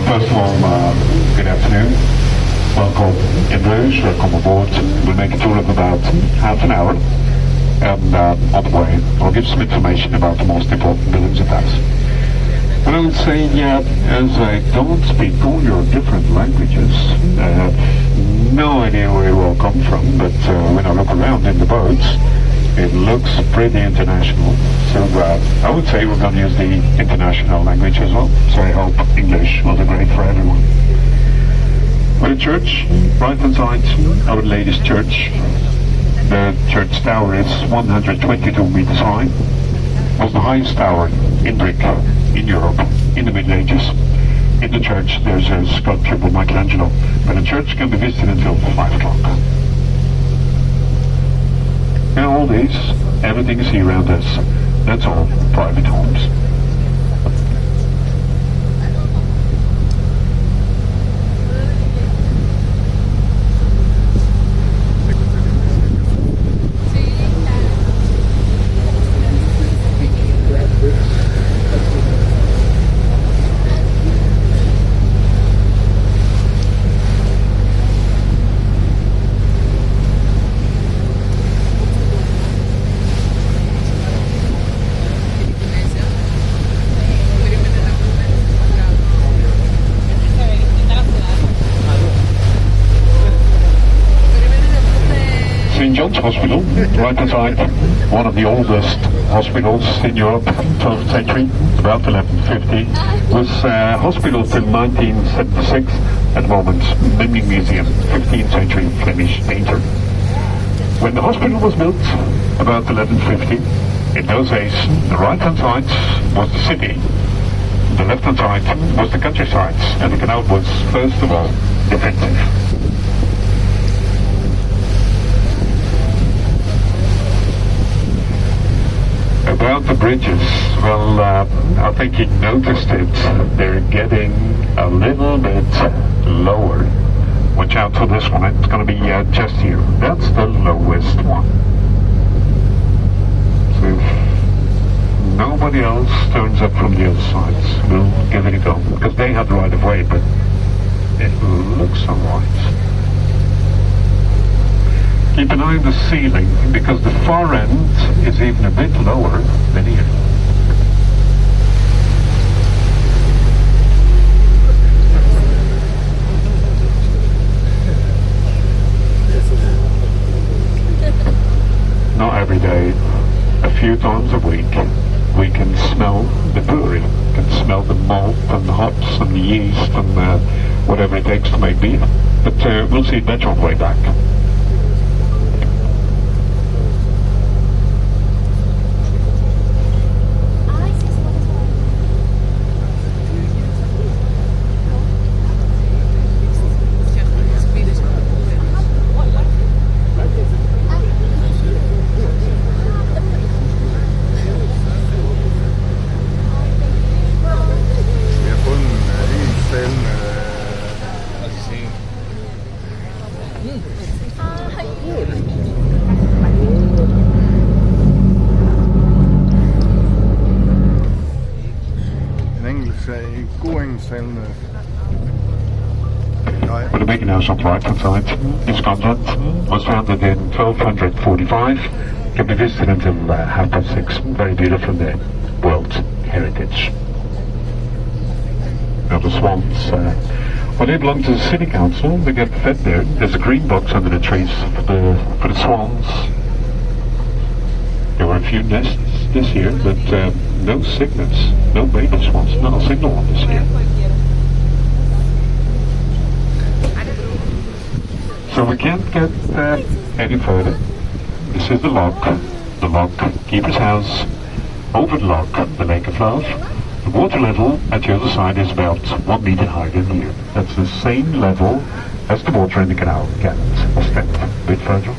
First of all, good afternoon. Welcome in Bruges, welcome aboard. We'll make a tour of about half an hour. And on the way, I'll give some information about the most important buildings it has. But I would say, as I don't speak all your different languages, I have no idea where you all come from, but when I look around in the boats, it looks pretty international. So I would say we're going to use the international language as well. So I hope English will be great for everyone. For the church, right hand side, Our Lady's Church. The church tower is 122 meters high. It was the highest tower in Brugge, in Europe, in the Middle Ages. In the church there's a sculpture by Michelangelo, but the church can be visited until 5 o'clock. And all these, everything you see around us, that's all private homes. Hospital, right beside one of the oldest hospitals in Europe, 12th century, about 1150. Was hospital till 1976. At the moment, Miming Museum, 15th century Flemish painter. When the hospital was built, about 1150, in those days, the right-hand side was the city, the left-hand side was the countryside, and the canal was, first of all, defensive. About the bridges, well, I think you noticed it. They're getting a little bit lower. Watch out for this one. It's going to be just here. That's the lowest one. So if nobody else turns up from the other sides, we'll give it a go. Because they had the right of way, but it looks alright. Keep an eye on the ceiling, because the far end is even a bit lower than here. Not every day, a few times a week, we can smell the brewery, can smell the malt and the hops and the yeast and whatever it takes to make beer. But we'll see better on the way back. The big house on the right hand side, this convent was founded in 1245, can be visited until 6:30. Very beautiful there, World Heritage. Now the swans, well, they belong to the city council, they get fed there. There's a green box under the trees for the swans. There were a few nests this year, but no cygnets, no baby swans, not a single one this year. So we can't get any further. This is the lock keeper's house. Over the lock, the Lake of Love. The water level at the other side is about 1 meter higher than here. That's the same level as the water in the canal. Can't step a bit further.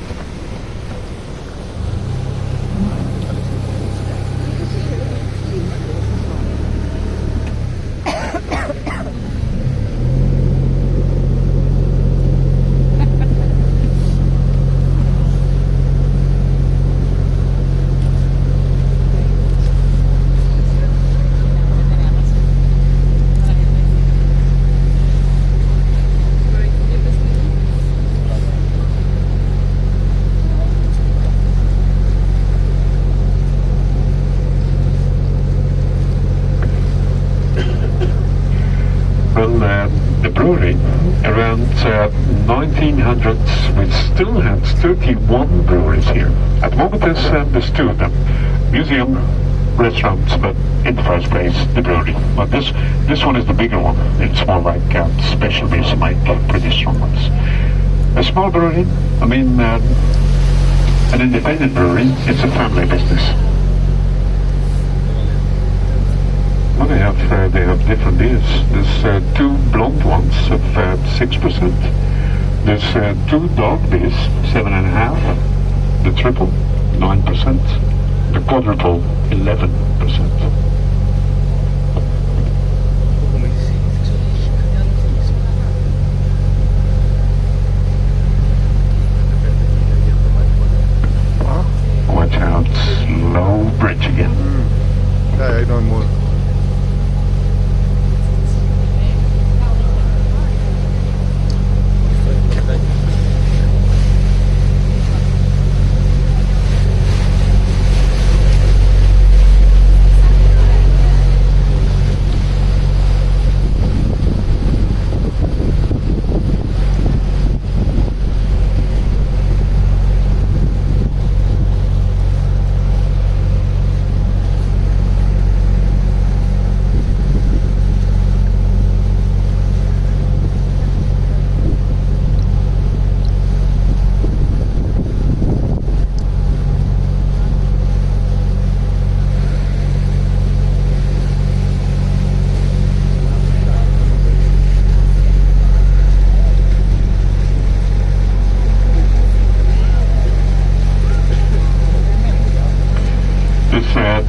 brewery around 1900s. We still had 31 breweries here. At the moment there's two of them. Museum, restaurants, but in the first place the brewery. But this one is the bigger one. It's more like special beers, like pretty strong ones. A small brewery, I mean an independent brewery, it's a family business. Well, they have different beers. There's two blonde ones of 6%. There's two dog beers, 7.5%. The triple, 9%. The quadruple, 11%. Watch out, slow bridge again. Ja, ik nog mooi.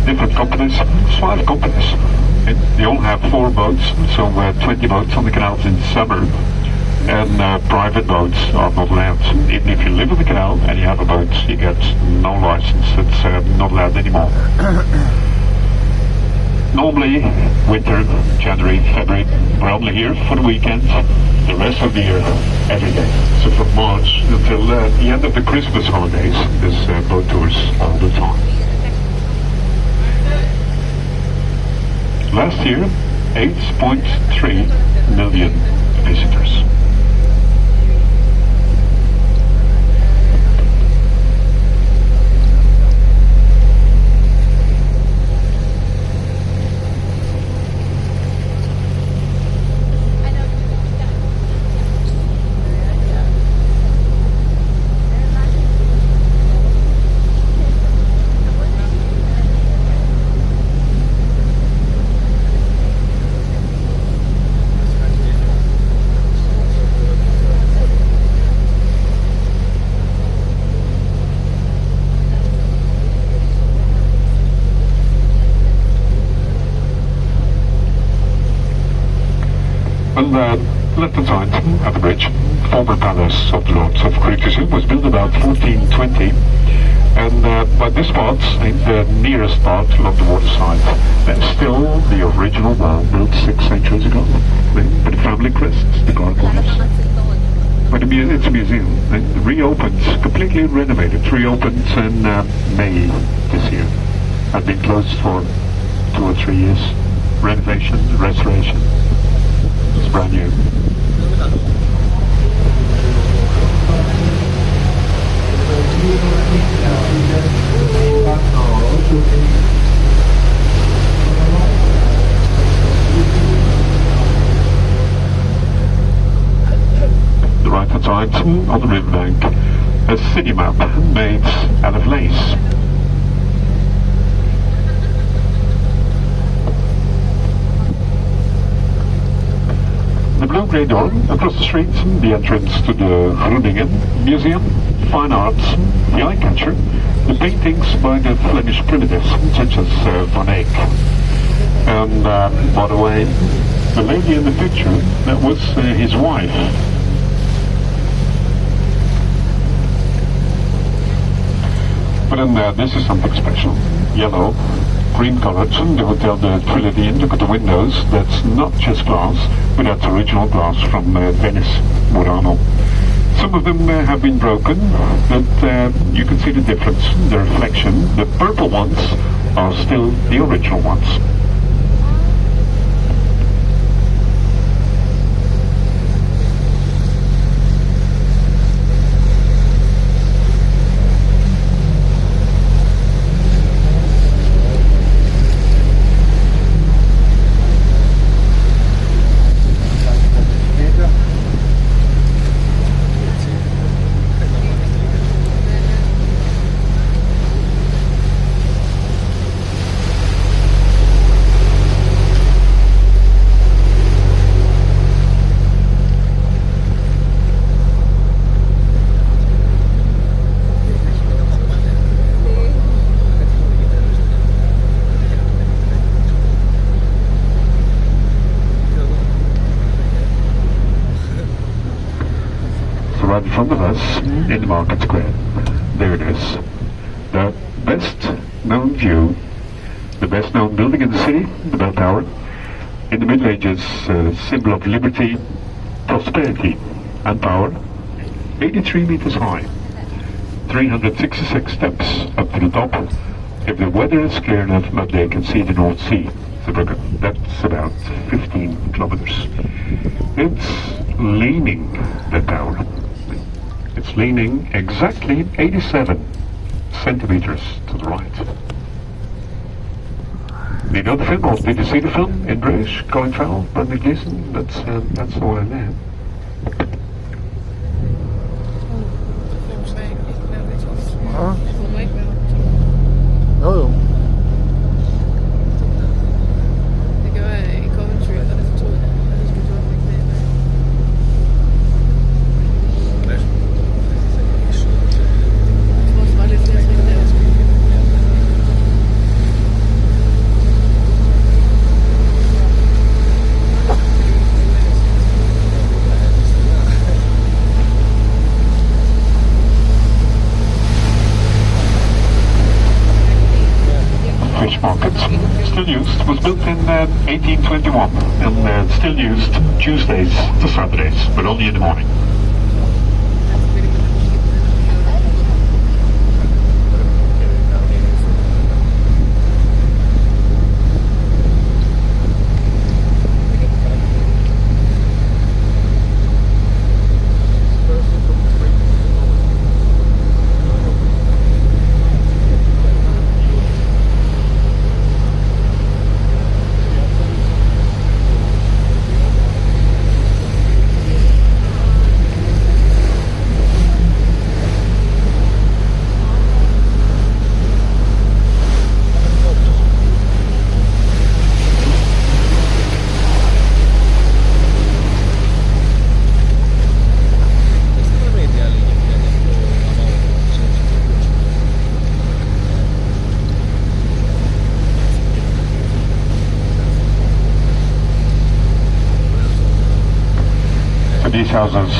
Different companies, 5 companies. They all have 4 boats, so 20 boats on the canals in summer, and private boats are not allowed. Even if you live on the canal and you have a boat, you get no license. It's not allowed anymore. Normally, winter, January, February, we're only here for the weekend. The rest of the year, every day. So from March until the end of the Christmas holidays, there's boat tours all the time. Last year, 8.3 million visitors. And left and right at the bridge, former palace of the Lords of Brugge was built about 1420, and by this part, the nearest part along the waterside, there's still the original wall built 6 centuries ago, with the family crests, the gargoyles. But it's a museum. It reopened, completely renovated, reopened in May this year. Had been closed for 2 or 3 years. Renovation, restoration. It's brand new. The right hand side on the riverbank, a city map made out of lace. The blue-grey door across the street, the entrance to the Groningen Museum, Fine Arts, the eye-catcher, the paintings by the Flemish primitives, such as Van Eyck. And by the way, the lady in the picture, that was his wife. But then this is something special. Yellow, green colored, the Hotel de Trinity. Look at the windows, that's not just glass, but that's original glass from Venice, Murano. Some of them have been broken, but you can see the difference, the reflection. The purple ones are still the original ones. out in front of us in the market square. There it is. The best known view, the best known building in the city, the bell tower. In the Middle Ages, symbol of liberty, prosperity and power. 83 meters high. 366 steps up to the top. If the weather is clear enough, but they can see the North Sea, the Brugge. That's about 15 kilometers. It's leaning, the tower. It's leaning exactly 87 centimeters to the right. Do you know the film, or did you see the film in Brugge, Colin Farrell, Brendan Gleeson? That's the one in there. Oh. Fish market, still used, was built in 1821 and still used Tuesdays to Saturdays, but only in the morning. These houses,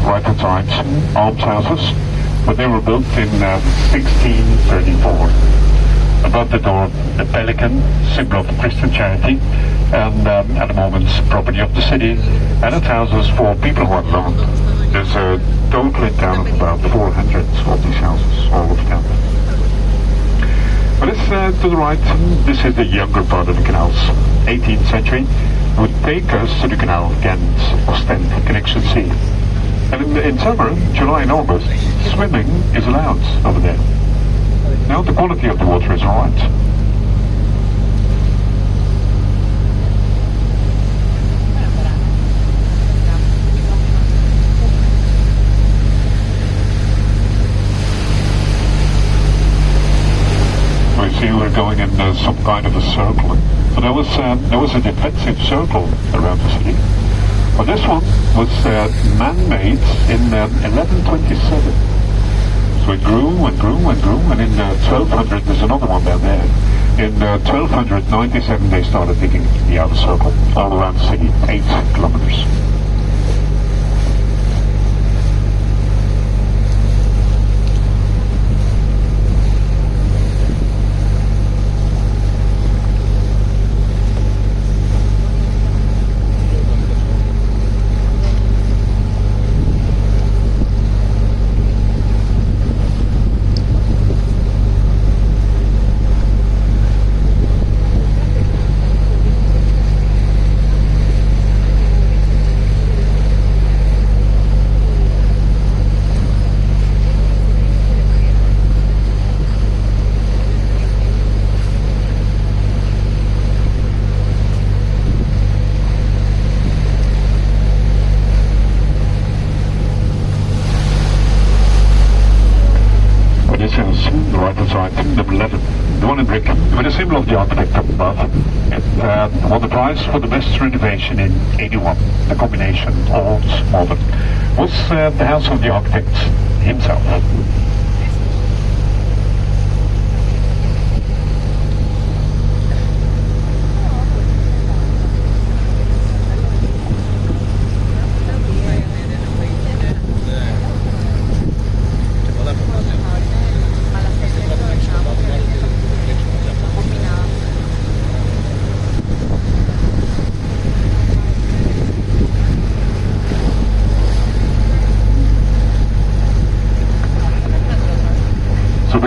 right hand side, almshouses, but they were built in 1634. Above the door, the pelican, symbol of Christian charity, and at the moment, property of the city, and it houses for people who are alone. There's a total in town of about 400 of these houses, all of them. But it's to the right, this is the younger part of the canals, 18th century. Would take us to the canal Ghent, Ostend Connection Sea. And in summer, July and August, swimming is allowed over there. Now the quality of the water is alright. We see we're going in some kind of a circle. So there was a defensive circle around the city. But this one was man-made in 1127. So it grew and grew and grew, and in 1200, there's another one down there. In 1297, they started digging the outer circle all around the city, 8 kilometers. The right-hand side, number 11, the one in brick, with a symbol of the architect up above. And won the prize for the best renovation in 81. The combination old, modern, was the house of the architect himself.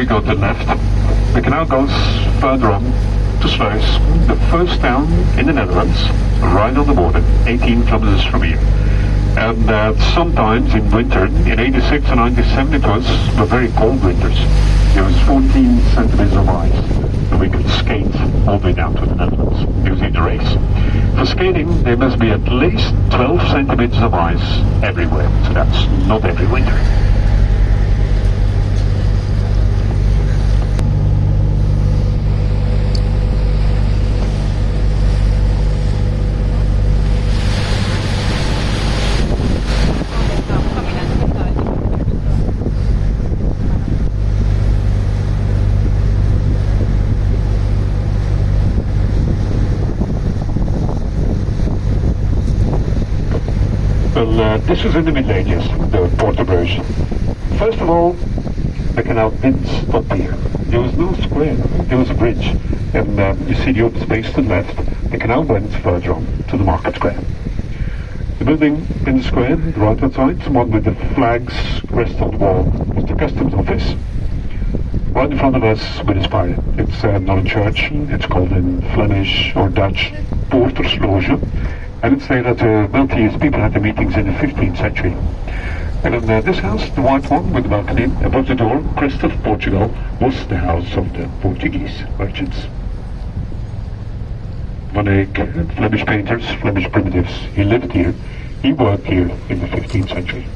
we go to the left. The canal goes further on to Sluis, the first town in the Netherlands, right on the border, 18 kilometers from here. And sometimes in winter, in 86 and 97 it were very cold winters. There was 14 centimeters of ice, and we could skate all the way down to the Netherlands using the race. For skating, there must be at least 12 centimeters of ice everywhere, so that's not every winter. Well, this was in the Middle Ages, the Port of Brugge. First of all, the canal didn't stop here. There was no square, there was a bridge. And you see the open space to the left. The canal went further on to the market square. The building in the square, right outside, one with the flags rested on the wall, was the customs office. Right in front of us with a spire. It's not a church, it's called in Flemish or Dutch Poortersloge. And it's there that wealthiest people had their meetings in the 15th century. And in this house, the white one with the balcony, above the door, crest of Portugal, was the house of the Portuguese merchants. Van Eyck, Flemish painters, Flemish primitives. He lived here, he worked here in the 15th century.